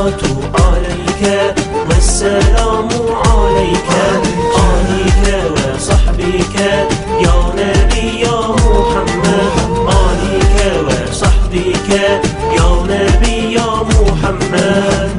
الصلاة عليك والسلام عليك عليك وصحبك يا نبي محمد عليك وصحبك يا نبي محمد.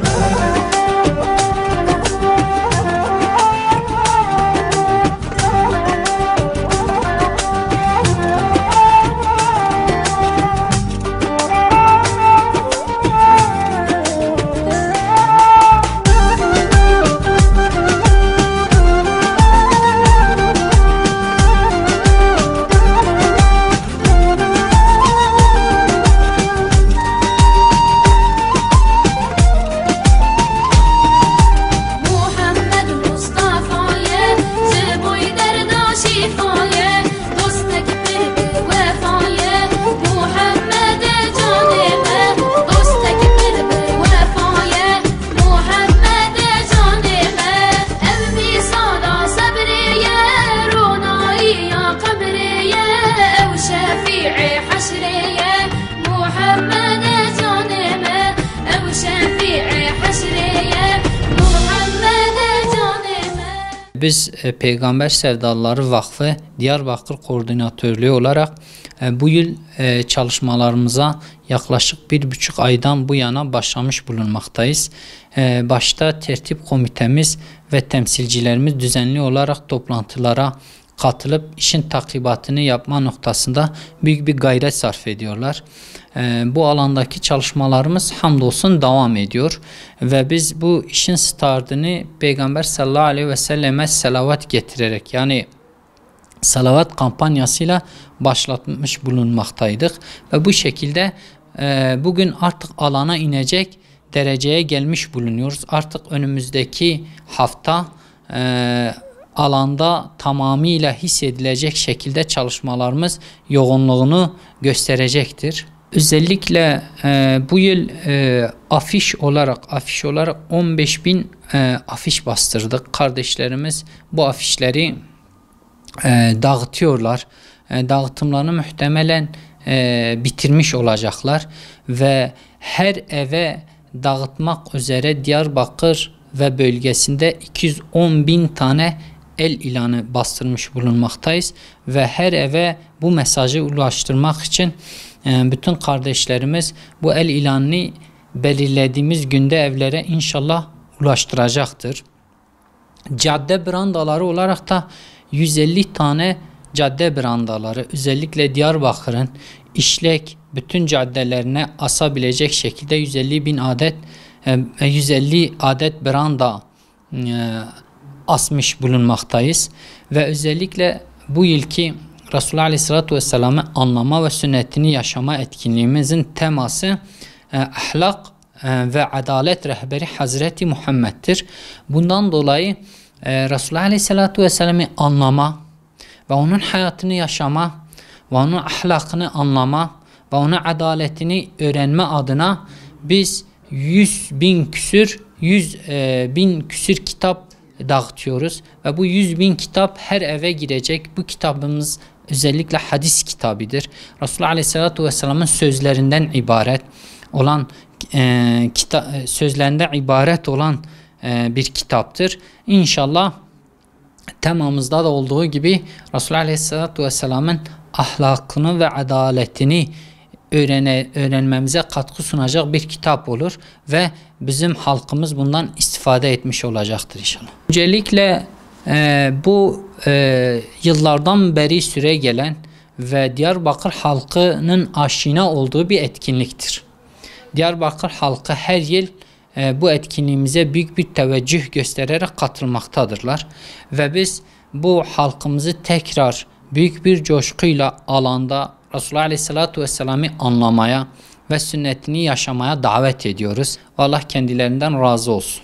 Biz Peygamber Sevdalıları Vakfı Diyarbakır Koordinatörlüğü olarak bu yıl çalışmalarımıza yaklaşık 1,5 aydan bu yana başlamış bulunmaktayız. Başta tertip komitemiz ve temsilcilerimiz düzenli olarak toplantılara katılıp işin takibatını yapma noktasında büyük bir gayret sarf ediyorlar. Bu alandaki çalışmalarımız hamdolsun devam ediyor ve biz bu işin startını Peygamber sallallahu aleyhi ve selleme selavat getirerek, yani salavat kampanyasıyla başlatmış bulunmaktaydık ve bu şekilde bugün artık alana inecek dereceye gelmiş bulunuyoruz. Artık önümüzdeki hafta alanda tamamıyla hissedilecek şekilde çalışmalarımız yoğunluğunu gösterecektir. Özellikle bu yıl afiş olarak 15.000 afiş bastırdık. Kardeşlerimiz bu afişleri dağıtıyorlar. Dağıtımlarını muhtemelen bitirmiş olacaklar ve her eve dağıtmak üzere Diyarbakır ve bölgesinde 210.000 tane el ilanı bastırmış bulunmaktayız ve her eve bu mesajı ulaştırmak için bütün kardeşlerimiz bu el ilanını belirlediğimiz günde evlere inşallah ulaştıracaktır. Cadde brandaları olarak da 150 tane cadde brandaları özellikle Diyarbakır'ın işlek bütün caddelerine asabilecek şekilde 150 adet branda asmış bulunmaktayız ve özellikle bu yılki Resulullah Aleyhisselatü Vesselam'ı anlama ve sünnetini yaşama etkinliğimizin teması ahlak ve adalet rehberi Hazreti Muhammed'tir. Bundan dolayı Resulullah Aleyhisselatü Vesselam'ı anlama ve onun hayatını yaşama ve onun ahlakını anlama ve onun adaletini öğrenme adına biz 100.000 küsür kitap dağıtıyoruz ve bu 100.000 kitap her eve girecek. Bu kitabımız özellikle hadis kitabıdır. Resulullah Aleyhisselatü Vesselam'ın sözlerinden ibaret olan bir kitaptır. İnşallah temamızda da olduğu gibi Resulullah Aleyhisselatü Vesselam'ın ahlakını ve adaletini öğrenmemize katkı sunacak bir kitap olur ve bizim halkımız bundan istifade etmiş olacaktır inşallah. Öncelikle bu yıllardan beri süre gelen ve Diyarbakır halkının aşina olduğu bir etkinliktir. Diyarbakır halkı her yıl bu etkinliğimize büyük bir teveccüh göstererek katılmaktadırlar ve biz bu halkımızı tekrar büyük bir coşkuyla alanda Resulullah Aleyhisselatü Vesselam'ı anlamaya ve sünnetini yaşamaya davet ediyoruz. Allah kendilerinden razı olsun.